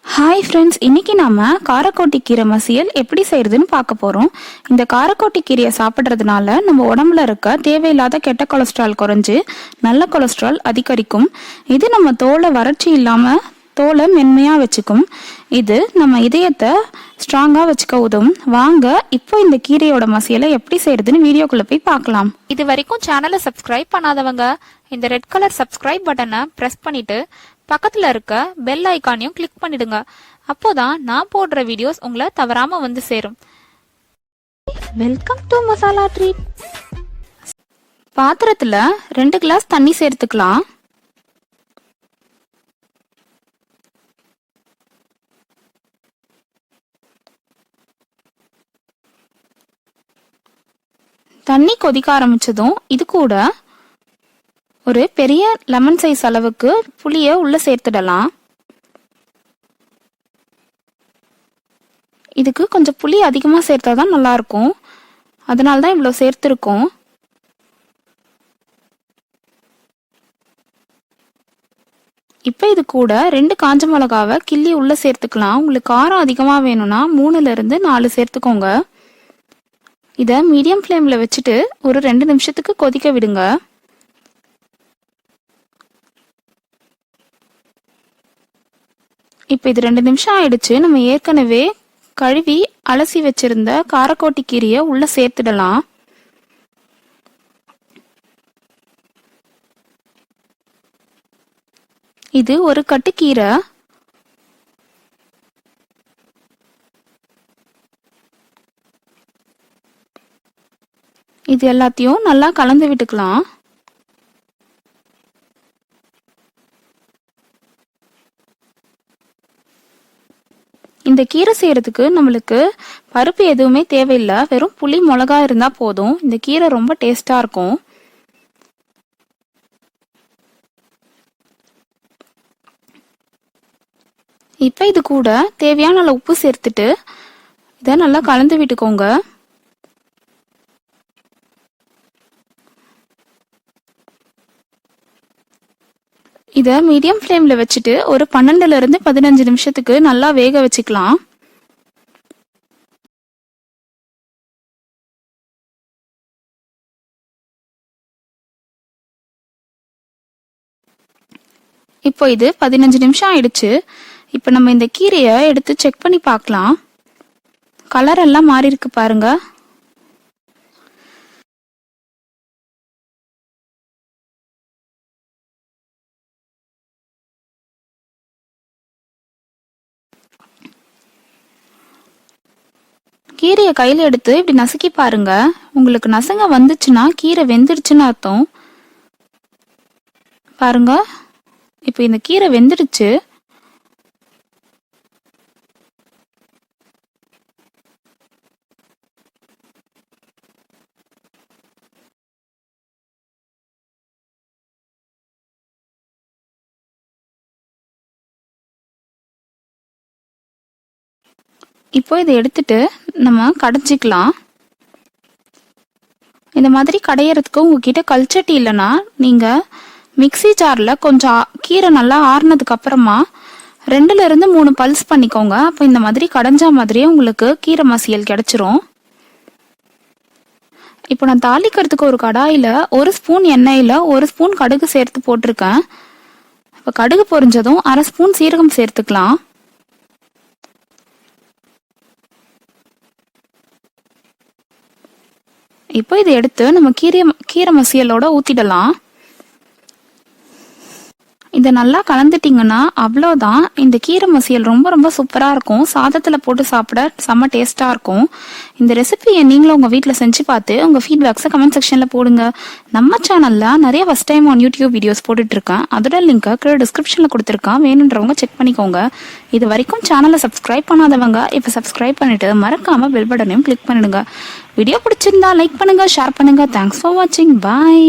Hi friends, இன்னைக்கு நாம காரக்கோட்டி கீரை மசியல் எப்படி செய்யறதுன்னு பார்க்க போறோம். இந்த காரக்கோட்டி கீரையை சாப்பிட்றதுனால நம்ம உடம்புல இருக்க தேவையில்லாத கெட்ட கொலஸ்ட்ரால் குறைஞ்சு நல்ல கொலஸ்ட்ரால் அதிகரிக்கும். இது நம்ம தோலை வறட்சி இல்லாம தோலை மென்மையா வச்சுக்கும். இது நம்ம இதயத்தை ஸ்ட்ராங்கா வச்சுக்க உதவும். வாங்க இப்போ இந்த கீரையோட மசியலை எப்படி செய்யறதுன்னு வீடியோக்குள்ள போய் பார்க்கலாம். இது வரைக்கும் சேனலை சப்ஸ்கிரைப் பண்ணாதவங்க இந்த ரெட் கலர் சப்ஸ்கிரைப் பட்டனை பிரஸ் பண்ணிட்டு பக்கத்துல இருக்க பெல் ஐகானையும் கிளிக் பண்ணிடுங்க. அப்போதான் நான் போடுற வீடியோஸ் உங்களை தவறாம வந்து சேரும். Welcome to masala treat. பாத்திரத்துல 2 கிளாஸ் தண்ணி சேர்த்துக்கலாம். தண்ணி கொதிக்க ஆரம்பிச்சதும் இது கூட ஒரு பெரிய லெமன் சைஸ் அளவுக்கு புளிய உள்ள சேர்த்துடலாம். இதுக்கு கொஞ்சம் புளி அதிகமா சேர்த்தாதான் நல்லா இருக்கும், அதனால்தான் இவ்வளவு சேர்த்திருக்கோம். இப்ப இது கூட 2 காஞ்ச மிளகாவை கிள்ளி உள்ள சேர்த்துக்கலாம். உங்களுக்கு காரம் அதிகமா வேணும்னா 3ல இருந்து 4 சேர்த்துக்கோங்க. இத மீடியம் ஃப்ளேம்ல வச்சுட்டு ஒரு 2 நிமிஷத்துக்கு கொதிக்க விடுங்க. இப்ப இது 2 நிமிஷம் ஆயிடுச்சு. நம்ம ஏற்கனவே கழுவி அலசி வச்சிருந்த காரக்கோட்டி கீரையை உள்ள சேர்த்துடலாம். இது ஒரு கட்டு கீரை. இது எல்லாத்தையும் நல்லா கலந்து விட்டுக்கலாம். இந்த கீரை செய்யறதுக்கு நம்மளுக்கு பருப்பு எதுவுமே தேவையில்லை, வெறும் புளி மிளகா இருந்தா போதும். இந்த கீரை ரொம்ப டேஸ்டா இருக்கும். இப்ப இது கூட தேவையான அளவு உப்பு சேர்த்துட்டு இதை நல்லா கலந்து விட்டுக்கோங்க. இதை மீடியம் ஃப்ளேம்ல வச்சுட்டு ஒரு 12ல இருந்து 15 நிமிஷத்துக்கு நல்லா வேக வச்சுக்கலாம். இப்போ இது 15 நிமிஷம் ஆயிடுச்சு. இப்போ நம்ம இந்த கீரையை எடுத்து செக் பண்ணி பார்க்கலாம். கலர் எல்லாம் மாறி இருக்கு பாருங்க. கீரையை கையில எடுத்து இப்படி நசுக்கி பாருங்க. உங்களுக்கு நசுங்க வந்துச்சுன்னா கீரை வெந்துடுச்சுன்னு அர்த்தம். பாருங்க, இப்ப இந்த கீரை வெந்துடுச்சு. இப்போ இதை எடுத்துட்டு நம்ம கடைஞ்சிக்கலாம். இந்த மாதிரி கடையறதுக்கு உங்ககிட்ட கல்ச்சட்டி இல்லைன்னா நீங்க மிக்சி ஜார்ல கொஞ்சம் கீரை நல்லா ஆறுனதுக்கு அப்புறமா 2ல இருந்து 3 பல்ஸ் பண்ணிக்கோங்க. அப்போ இந்த மாதிரி கடைஞ்சா மாதிரியே உங்களுக்கு கீரை மசியல் கிடைச்சிரும். இப்போ நான் தாளிக்கிறதுக்கு ஒரு கடாயில 1 ஸ்பூன் எண்ணெயில 1 ஸ்பூன் கடுகு சேர்த்து போட்டிருக்கேன். இப்போ கடுகு பொரிஞ்சதும் 1/2 ஸ்பூன் சீரகம் சேர்த்துக்கலாம். இப்போ இதை எடுத்து நம்ம கீரை மசியலோட ஊத்திடலாம். இதை நல்லா கலந்துட்டீங்கன்னா அவ்வளோதான். இந்த கீரை மசியல் ரொம்ப ரொம்ப சூப்பரா இருக்கும். சாதத்துல போட்டு சாப்பிட செம்ம டேஸ்டா இருக்கும். இந்த ரெசிபியை நீங்களும் உங்க வீட்டுல செஞ்சு பார்த்து உங்க ஃபீட்பேக்ஸை கமெண்ட் செக்ஷன்ல போடுங்க. நம்ம சேனல்ல நிறைய first time on YouTube videos போட்டுட்டு இருக்கேன். அதோட லிங்கை கீழே டிஸ்கிரிப்ஷன்ல கொடுத்துருக்கேன், வேணுன்றவங்க செக் பண்ணிக்கோங்க. இது வரைக்கும் சேனலை சப்ஸ்கிரைப் பண்ணாதவங்க இப்ப சப்ஸ்கிரைப் பண்ணிட்டு மறக்காம பெல் பட்டனையும் கிளிக் பண்ணிடுங்க. வீடியோ பிடிச்சிருந்தா லைக் பண்ணுங்க, ஷேர் பண்ணுங்க. தேங்க்ஸ் ஃபார் வாட்சிங். பாய்.